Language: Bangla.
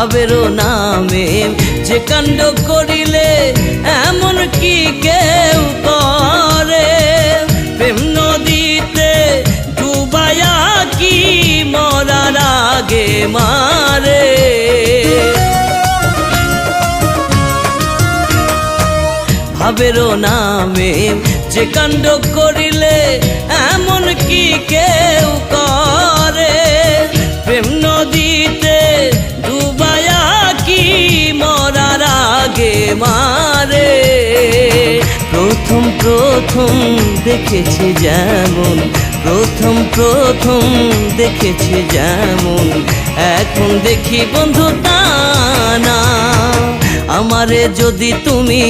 ভাবেরও নামে যে কাণ্ড করিলে এমন কি কেউ করে। প্রেম নদীতে ডুবায়া কি মরার আগে মারে। ভাবেরও নামে যে কাণ্ড করিলে এমন কি কেউ করে। প্রেম নদীতে ডুবায়া কি মরার আগে মারে। প্রথম প্রথম দেখেছি যেমন, প্রথম প্রথম দেখেছি যেমন, এখন দেখি বন্ধু তা না। আমারে যদি তুমি